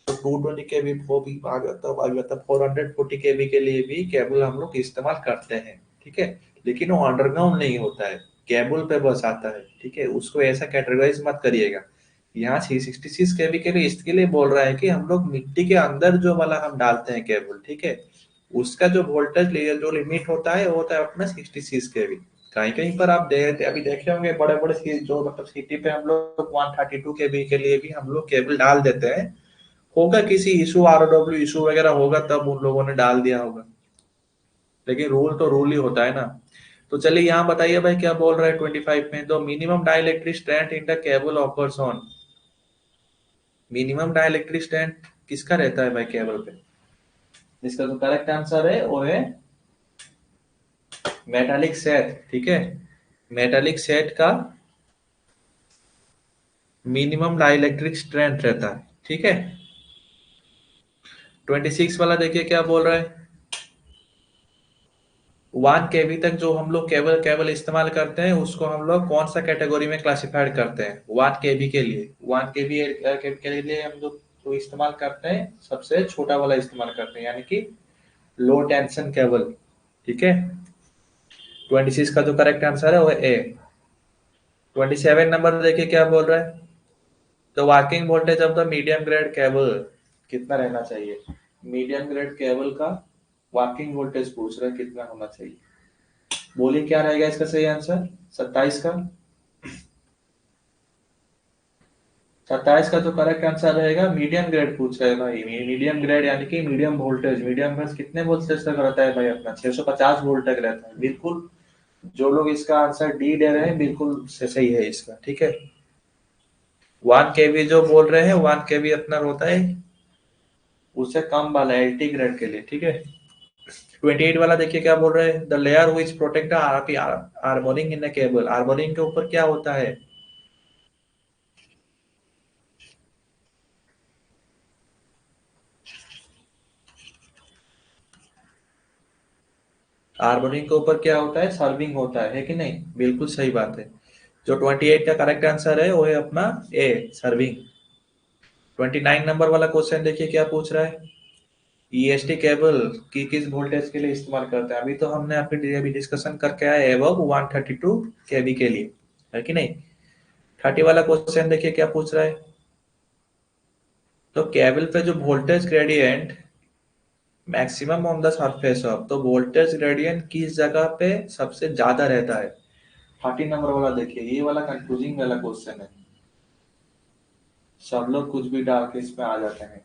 तो 220 केबी वो भी आ गया था 440 केबी के लिए भी केबल हम लोग इस्तेमाल करते हैं, ठीक है, लेकिन वो अंडरग्राउंड नहीं होता है, केबल पे बस आता है, ठीक है, उसको ऐसा कैटेगराइज मत करिएगा। यहाँ 366 केबी के लिए इसके लिए बोल रहा है कि हम लोग मिट्टी के अंदर जो वाला हम डालते हैं केबल, ठीक है, उसका जो वोल्टेज जो लिमिट होता है वो होता है अपना 66 केबी। कहीं कहीं पर आप अभी देखे होंगे बड़े बड़े जो मतलब सिटी पे हम लोग 132 केबी के लिए भी हम लोग केबल डाल देते हैं, होगा किसी इशू आरओडब्ल्यू इशू वगैरह होगा तब उन लोगों ने डाल दिया होगा, लेकिन रूल तो रूल ही होता है ना। तो चलिए यहाँ बताइए भाई क्या बोल रहा है 25 में, तो minimum dielectric strength in the cable offers on, minimum dielectric strength किसका रहता है भाई केबल पे, इसका जो करेक्ट आंसर है वो है मेटालिक सेट, ठीक है, मेटालिक सेट का मिनिमम डाइलेक्ट्रिक स्ट्रेंथ रहता है, ठीक है। 26 वाला देखिए क्या बोल रहा है, 1 केबी तक जो हम लोग केबल केबल इस्तेमाल करते हैं उसको हम लोग कौन सा कैटेगरी में क्लासिफाइड करते हैं, 1 केबी के लिए, 1 केबी के लिए हम लोग तो इस्तेमाल करते हैं सबसे छोटा वाला इस्तेमाल करते हैं, यानी कि लो टेंशन केबल, ठीक है। 26 का जो करेक्ट आंसर है वो है ए। 27 नंबर देखिए क्या बोल रहा है, the working voltage of the medium grade cable कितना रहना चाहिए, मीडियम ग्रेड केबल का वर्किंग वोल्टेज पूछ रहा है कितना होना चाहिए, बोलिए क्या रहेगा इसका सही आंसर, 27 का, 27 का जो करेक्ट आंसर रहेगा मीडियम ग्रेड पूछ रहे हैं भाई, मीडियम ग्रेड यानी कि मीडियम वोल्टेज, मीडियम वोल्टेज कितने वोल्टेज तक रहता है भाई अपना, 650 वोल्ट तक रहता है, बिल्कुल जो लोग इसका आंसर डी दे रहे हैं बिल्कुल सही है इसका, ठीक है। 1 केबी जो बोल रहे हैं 1 केबी अपना होता है उससे कम वाला एलटी ग्रेड के लिए, ठीक है। 28 वाला देखिए क्या बोल रहे हैं, the layer which protect RP armouring in cable, armouring के ऊपर क्या होता है, आर्मोरिंग के ऊपर क्या होता है, सर्विंग होता है कि नहीं, बिल्कुल सही बात है। जो 28 का करेक्ट आंसर है वो है अपना ए, सर्विंग। 29 नंबर वाला क्वेश्चन देखिए क्या पूछ रहा है, ईएसटी केबल की किस वोल्टेज के लिए इस्तेमाल करते हैं, अभी तो हमने अभी डिस्कशन करके आए एबव 132 केबी के लिए, है कि नहीं। 30 वाला क्वेश्चन देखिए क्या पूछ रहा है, तो केबल पे जो voltage gradient maximum on the surface of, तो वोल्टेज ग्रेडियंट किस जगह पे सबसे ज्यादा रहता है। 30 नंबर वाला देखिए ये वाला कंफ्यूजिंग वाला क्वेश्चन है, सब लोग कुछ भी डाल के इसमें आ जाते हैं।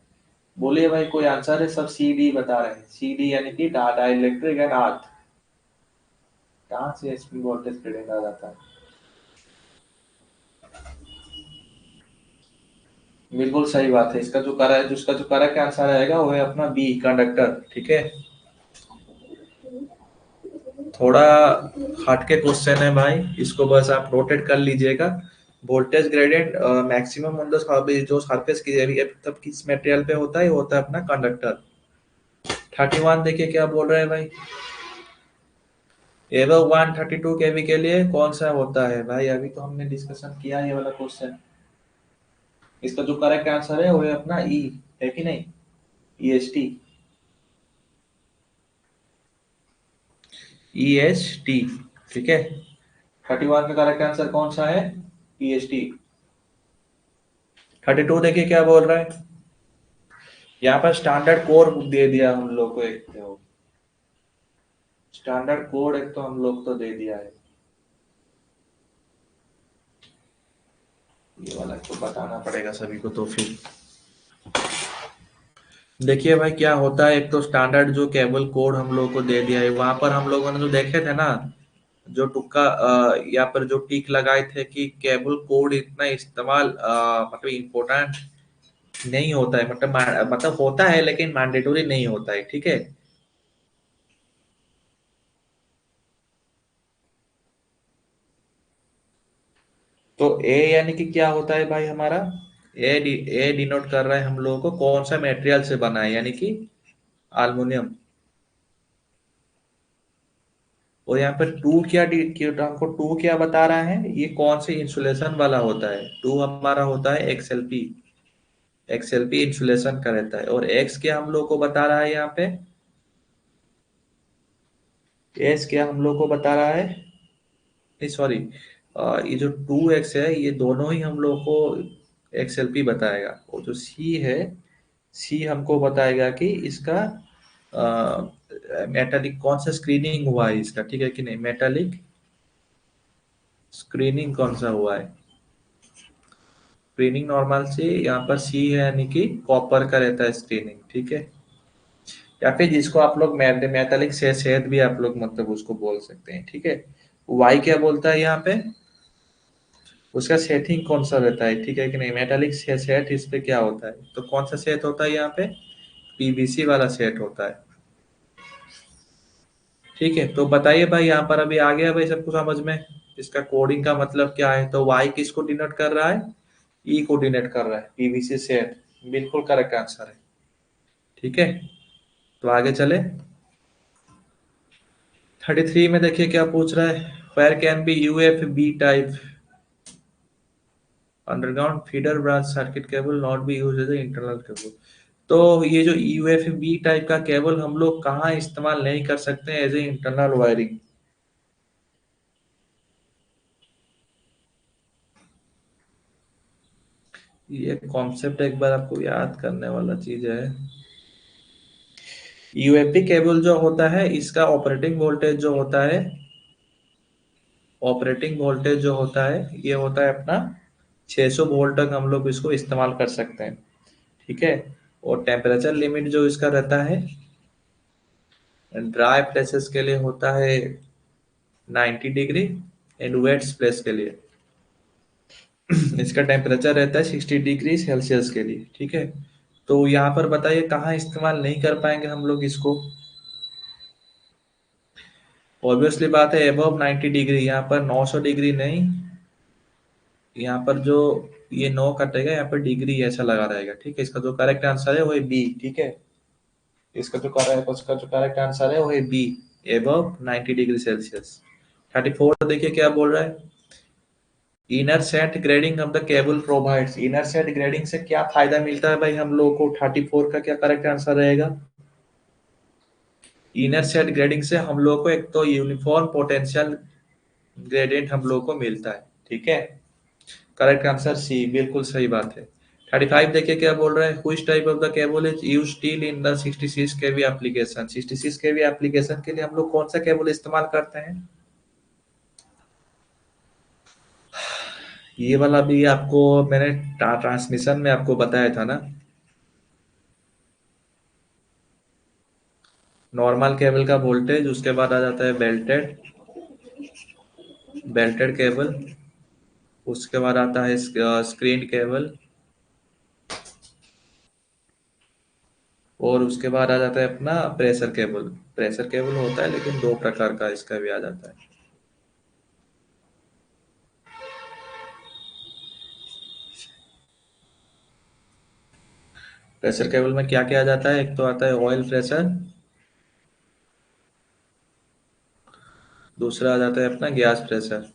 बोलिए भाई कोई आंसर है, सब सी डी बता रहे हैं, सी डी यानी कि डाटा इलेक्ट्रिक एंड अर्थ, कहाँ से इसमें वोल्टेज ग्रेडियंट आ जाता है, बिल्कुल सही बात है, इसका जो करेक्ट जिसका जो करेक्ट आंसर आएगा वो है अपना बी, कंडक्टर, ठीक है। थोड़ा हटके क्वेश्चन है भाई, इसको बस आप रोटेट कर लीजिएगा। Voltage gradient maximum on the जो सरफेस की तब किस मटेरियल पे होता है, वो होता है अपना कंडक्टर। 31 देखिए क्या बोल रहे हैं भाई, एबव 132 केवी के लिए कौन सा होता है भाई, अभी तो हमने डिस्कशन किया ये वाला क्वेश्चन, इसका जो करेक्ट आंसर है वो है अपना ई, है कि नहीं, ईएसटी, ईएसटी, ठीक है। 31 का करेक्ट आंसर कौन सा है, ईएसटी। 32 देखिए क्या बोल रहा है, यहाँ पर स्टैंडर्ड कोड दे दिया हम लोग को, एक तो स्टैंडर्ड कोड एक तो हम लोग तो दे दिया है, ये वाला तो बताना पड़ेगा सभी को, तो फिर देखिए भाई क्या होता है, एक तो स्टैंडर्ड जो केबल कोड हम लोग को दे दिया है, वहां पर हम लोगों ने जो देखे थे ना, जो तुक्का यहाँ पर जो टिक लगाए थे कि केबल कोड इतना इस्तेमाल मतलब इम्पोर्टेंट नहीं होता है, मतलब होता है लेकिन मैंडेटरी नहीं होता है, ठीक है। तो ए यानी कि क्या होता है भाई हमारा, ए डिनोट कर रहा है हम लोगों को कौन सा मटेरियल से बना है, यानी कि एल्युमिनियम। और यहाँ पर हमको टू क्या बता रहा है, ये कौन से इंसुलेशन वाला होता है, टू हमारा होता है एक्सएलपी। एक्सएलपी इंसुलेशन का रहता है। और एक्स क्या हम लोग को बता रहा है यहाँ पे, एक्स क्या हम लोग को बता रहा है, नहीं सॉरी, ये जो टू एक्स है ये दोनों ही हम लोग को एक्सएलपी बताएगा। और जो सी है, सी हमको बताएगा कि इसका मेटालिक कौन सा स्क्रीनिंग हुआ है इसका, ठीक है कि नहीं, मेटालिक स्क्रीनिंग कौन सा हुआ है। स्क्रीनिंग नॉर्मल से यहाँ पर सी है यानी कि कॉपर का रहता है स्क्रीनिंग, ठीक है। या फिर जिसको आप लोग मेटालिक से सेट भी आप लोग मतलब उसको बोल सकते हैं, ठीक है। वाई क्या बोलता है यहाँ पे, उसका सेटिंग कौन सा रहता है, ठीक है कि नहीं, मेटालिक से सेट इस पे क्या होता है, तो कौन सा सेट होता है यहाँ पे, पीवीसी वाला सेट होता है, ठीक है। तो बताइए भाई यहाँ पर अभी आ गया भाई सबको समझ में, इसका कोडिंग का मतलब क्या है। तो वाई किसको डिनोट कर रहा है, ई को डिनोट कर रहा है, पीवीसी सेट, बिल्कुल करेक्ट आंसर है, ठीक है। तो आगे चले, 33 में देखिए क्या पूछ रहा है, where can be UF B type underground feeder branch circuit cable not be use as internal cable. तो ये जो यूएफ बी टाइप का केबल हम लोग कहाँ इस्तेमाल नहीं कर सकते एज ए इंटरनल वायरिंग। ये कॉन्सेप्ट एक बार आपको याद करने वाला चीज है। यूएफबी केबल जो होता है इसका ऑपरेटिंग वोल्टेज जो होता है, ऑपरेटिंग वोल्टेज जो होता है ये होता है अपना 600 वोल्ट तक हम लोग इसको इस्तेमाल कर सकते हैं, ठीक है। और टेम्परेचर लिमिट जो इसका रहता है ड्राई प्लेसेस के लिए होता है 90 डिग्री, एंड वेट्स प्लेस के लिए इसका टेम्परेचर रहता है 60 डिग्री सेल्सियस के लिए, ठीक है। तो यहाँ पर बताइए कहाँ इस्तेमाल नहीं कर पाएंगे हम लोग इसको। ऑब्वियसली बात है अबव 90 डिग्री, यहाँ पर 900 डिग्री नहीं, यहाँ पर जो ये 9 कटेगा यहाँ पर डिग्री ऐसा लगा रहेगा, ठीक है। इसका जो करेक्ट आंसर है वो है बी, ठीक है। उसका जो करेक्ट आंसर है वो है बी, एबव 90 डिग्री सेल्सियस। 34 देखिए क्या बोल रहा है, inner set grading of the cable provides, inner set grading से क्या फायदा मिलता है भाई हम लोगों को, 34 का क्या करेक्ट आंसर रहेगा। इनर सेट ग्रेडिंग से हम लोग को एक तो यूनिफॉर्म पोटेंशियल ग्रेडियंट हम लोग को मिलता है, ठीक है। करेक्ट आंसर सी, बिल्कुल सही बात है। 35 देखिए क्या बोल रहा है, which type of the cable is used still in the 66 KV application, 66 KV application के लिए हम लोग कौन सा केबल इस्तेमाल करते हैं। ये वाला भी आपको मैंने ट्रांसमिशन में आपको बताया था ना, नॉर्मल केबल का वोल्टेज, उसके बाद आ जाता है बेल्टेड, बेल्टेड केबल, उसके बाद आता है स्क्रीन केबल, और उसके बाद आ जाता है अपना प्रेशर केबल। प्रेशर केबल होता है लेकिन दो प्रकार का इसका भी आ जाता है। प्रेशर केबल में क्या क्या आ जाता है, एक तो आता है ऑयल प्रेशर, दूसरा आ जाता है अपना गैस प्रेशर।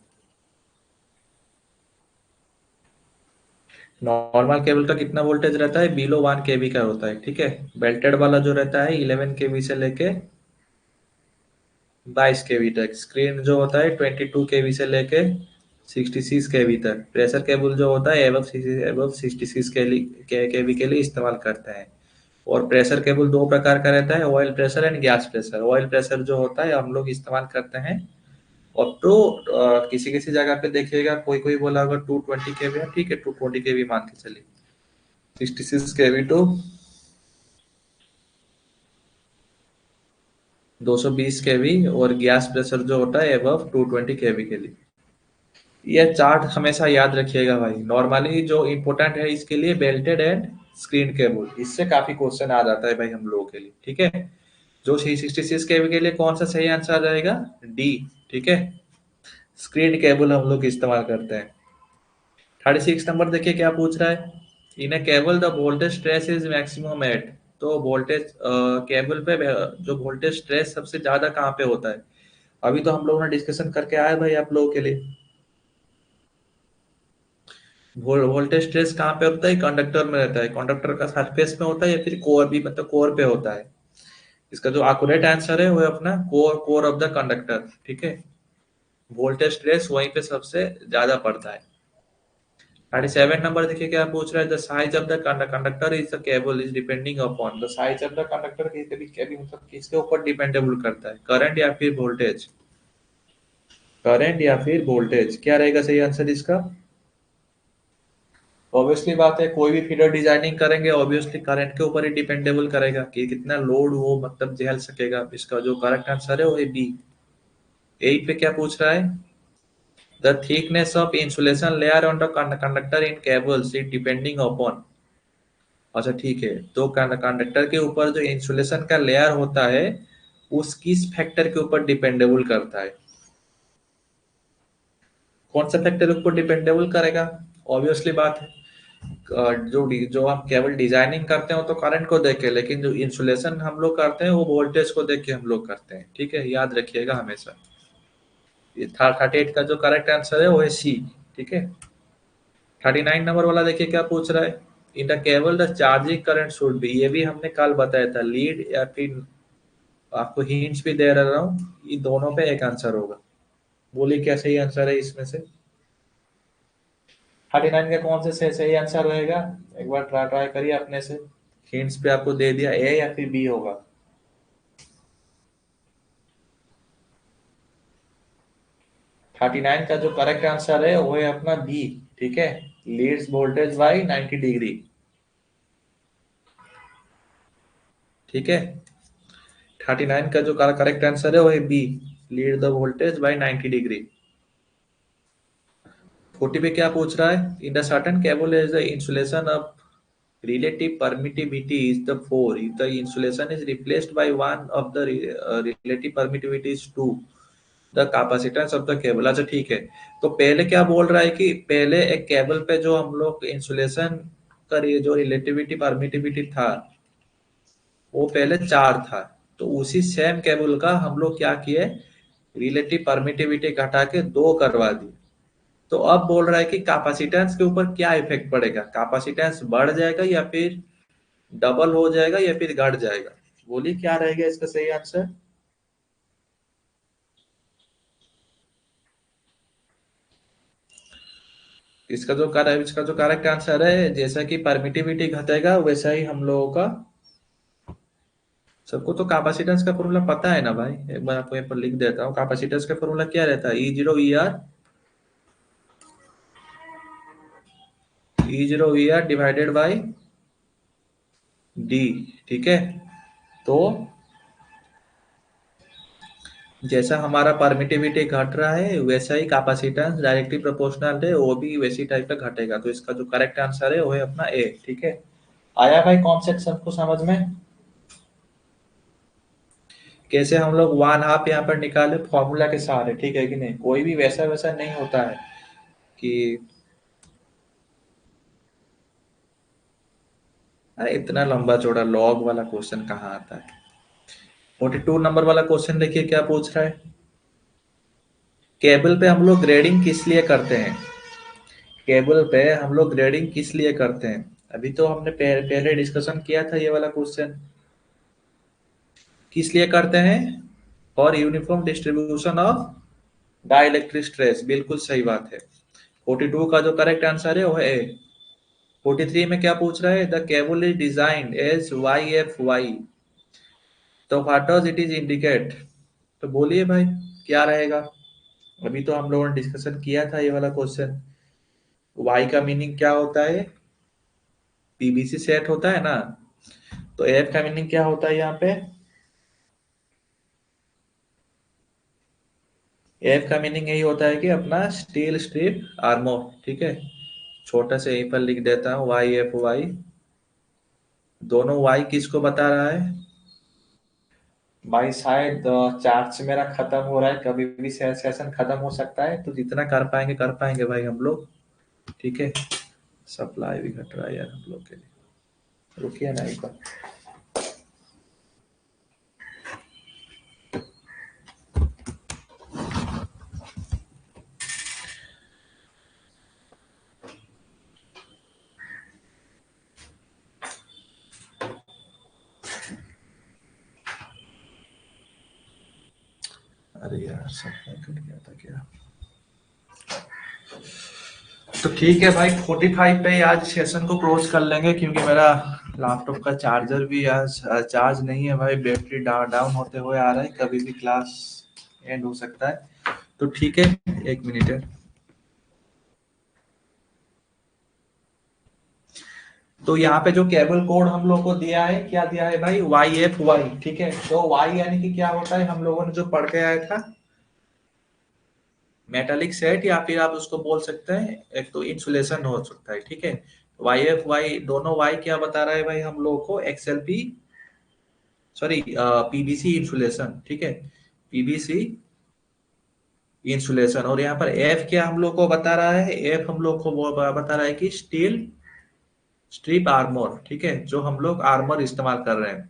नॉर्मल केबल का कितना वोल्टेज रहता है, बिलो 1 केवी का होता है, ठीक है। बेल्टेड वाला जो रहता है 11 केवी से लेके 22 केवी तक, स्क्रीन जो होता है 22 केवी से लेके 66 केवी तक। प्रेशर केबल जो होता है एबव 66 केवी के लिए इस्तेमाल करते हैं। और प्रेशर केबल दो प्रकार का रहता है, oil pressure and gas pressure. Oil pressure जो होता है हम लोग इस्तेमाल करते हैं अप टू, किसी किसी जगह पे देखिएगा कोई कोई बोला होगा 220 केवी है, ठीक है 220 केवी मान के चलिए, 66 केवी टू 220 केवी, और गैस प्रेशर जो होता है एबव 220 केवी के लिए। ये चार्ट हमेशा याद रखिएगा भाई। नॉर्मली जो इम्पोर्टेंट है इसके लिए बेल्टेड एंड स्क्रीन केबल, इससे काफी क्वेश्चन आ जाता है भाई हम लोगों के लिए, ठीक है। जो 366 केवी के लिए कौन सा सही आंसर रहेगा? डी, ठीक है। स्क्रीन केबल हम लोग इस्तेमाल करते हैं। 36 नंबर देखिए क्या पूछ रहा है। In a cable the voltage stress is maximum at. तो वोल्टेज केबल पे जो वोल्टेज स्ट्रेस सबसे ज्यादा कहाँ पे होता है? अभी तो हम लोगों ने डिस्कशन करके आए भाई आप लोगों के लिए। वोल्टेज स्ट्रेस कहाँ पे होता है? कंडक्टर में रहता है। कंडक्टर का सरफेस में होता है या फिर कोर भी, मतलब कोर पे होता है। इसका जो एक्यूरेट आंसर है वो है अपना core, core of the conductor, ठीक है। वोल्टेज स्ट्रेस वहीं पे सबसे ज्यादा पड़ता है। 37 नंबर देखिए क्या पूछ रहा है। The size of the conductor is the cable is depending upon. The size of the conductor कभी मतलब किसके ऊपर डिपेंडेबल करता है? करंट या फिर वोल्टेज? करंट या फिर वोल्टेज, क्या रहेगा सही आंसर इसका? ऑब्वियसली बात है, कोई भी फीडर डिजाइनिंग करेंगे ऑब्वियसली करंट के ऊपर ही डिपेंडेबल करेगा कि कितना लोड वो मतलब झेल सकेगा। इसका जो करेक्ट आंसर है वो है बी। 8 पे क्या पूछ रहा है? The thickness of insulation layer on the conductor in cables is depending upon. अच्छा ठीक है, तो कंडक्टर के ऊपर जो इंसुलेशन का लेयर होता है उस किस फैक्टर के ऊपर डिपेंडेबल करता है? कौन सा फैक्टर ऊपर डिपेंडेबल करेगा? ऑब्वियसली बात है, जो हम केवल डिजाइनिंग करते हैं वो तो करंट को देख के, लेकिन जो इंसुलेशन हम लोग करते हैं वो वोल्टेज को देख के हम लोग करते हैं, ठीक है, याद रखिएगा हमेशा। ये था 38 का जो करेक्ट आंसर है वो है सी, ठीक है। 39 नंबर वाला देखिए क्या पूछ रहा है। In the cable the charging current should be. ये भी हमने कल बताया था, लीड या फिर आपको हिंट्स भी दे रहा हूँ, ये दोनों पे एक आंसर होगा। बोलिए क्या सही आंसर है इसमें से? 39 का कौन से सही आंसर रहेगा? एक बार ट्राई ट्राई करिए अपने से। हिंट्स पे आपको दे दिया, ए या फिर बी होगा। 39 का जो करेक्ट आंसर है वो है अपना बी, ठीक है। लीड्स वोल्टेज बाई 90 डिग्री, ठीक है। 39 का जो करेक्ट आंसर है वो है B, lead the voltage by 90 degree. 40 पे क्या पूछ रहा है। In the certain cable is the insulation of relative permittivity is the 4 if the insulation is replaced by one of the relative permittivity is 2 the capacitance of the cable. अच्छा ठीक है, तो पहले क्या बोल रहा है कि पहले एक केबल पे जो हम लोग इंसुलेशन का जो रिलेटिविटी परमिटिविटी था वो पहले 4 था। तो उसी सेम केबल का हम लोग क्या किए, रिलेटिव परमिटिविटी घटा के 2 करवा दिए। तो अब बोल रहा है कि कैपेसिटेंस के ऊपर क्या इफेक्ट पड़ेगा, कैपेसिटेंस बढ़ जाएगा या फिर डबल हो जाएगा या फिर घट जाएगा? बोलिए क्या रहेगा इसका सही आंसर? इसका जो करेक्ट आंसर है, जैसा कि परमिटिविटी घटेगा वैसा ही हम लोगों का, सबको तो कैपेसिटेंस का फॉर्मूला पता है ना भाई। एक बार आपको यहाँ पर लिख देता हूँ, कैपेसिटेंस का फॉर्मूला क्या रहता है? E zero V R divided by D, ठीक है। तो जैसा हमारा परमिटिविटी घट रहा है वैसा ही कैपेसिटेंस डायरेक्टली प्रोपोर्शनल है, वो भी वैसी टाइप का घटेगा। तो इसका जो करेक्ट आंसर है वो है अपना ए, ठीक है। आया भाई कॉन्सेप्ट सबको समझ में? कैसे हम लोग वन हाफ यहाँ पर निकाले फॉर्मूला के सहारे, ठीक है कि नहीं? कोई भी वैसा वैसा नहीं होता है कि अरे इतना लंबा चौड़ा लॉग वाला क्वेश्चन कहाँ आता है। 42 नंबर वाला क्वेश्चन देखिए क्या पूछ रहा है। केबल पे हम लोग ग्रेडिंग किस लिए करते हैं? केबल पे हम लोग ग्रेडिंग किस लिए करते हैं? अभी तो हमने पहले डिस्कशन किया था ये वाला क्वेश्चन। किस लिए करते हैं? For uniform distribution of dielectric stress, बिल्कुल सही बात है। 42 का जो करेक्ट आंसर है वो है ए। 43 में क्या पूछ रहा है। The cable is designed as Y F Y, तो what does it is indicate? तो बोलिए भाई क्या रहेगा? अभी तो हम लोगों ने डिस्कशन किया था ये वाला क्वेश्चन। वाई का मीनिंग क्या होता है? पीबीसी सेट होता है ना। तो एफ का मीनिंग क्या होता है यहाँ पे? एफ का मीनिंग यही होता है कि अपना स्टील स्ट्रिप आर्मोर, ठीक है। छोटा से यहीं पर लिख देता हूँ वाई एफ वाई। दोनों वाई किसको बता रहा है भाई? शायद चार्ज मेरा खत्म हो रहा है, कभी भी सेशन खत्म हो सकता है, तो जितना कर पाएंगे भाई हम लोग, ठीक है। सप्लाई भी घट रहा है यार हम लोग के लिए। रुकिए ना एक बार। अरे यार सप्लाई कट गया था क्या? तो ठीक है भाई, 45 पे ही आज सेशन को क्लोज कर लेंगे, क्योंकि मेरा लैपटॉप का चार्जर भी आज चार्ज नहीं है भाई। बैटरी डाउन होते हुए आ रहा है, कभी भी क्लास एंड हो सकता है। तो ठीक है, एक मिनट है। तो यहाँ पे जो केबल कोड हम लोग को दिया है, क्या दिया है भाई? वाई एफ वाई, ठीक है। तो वाई यानी कि क्या होता है, हम लोगों ने जो पढ़ के आया था, मेटालिक सेट, या फिर आप उसको बोल सकते हैं एक तो इंसुलेशन हो सकता है, ठीक है। वाई एफ वाई, दोनों वाई क्या बता रहा है भाई हम लोग को? एक्सएलपी, सॉरी, पीवीसी इंसुलेशन, ठीक है। PVC insulation. और यहाँ पर एफ क्या हम लोग को बता रहा है? एफ हम लोग को वो बता रहा है कि स्टील स्ट्रिप आर्मोर, ठीक है, जो हम लोग आर्मर इस्तेमाल कर रहे हैं।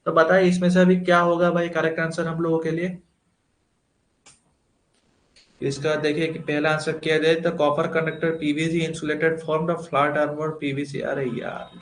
तो बताइए इसमें से अभी क्या होगा भाई करेक्ट आंसर हम लोगों के लिए? इसका देखिए कि पहला आंसर क्या दे, तो copper conductor PVC insulated form the flat armour PVC. अरे यार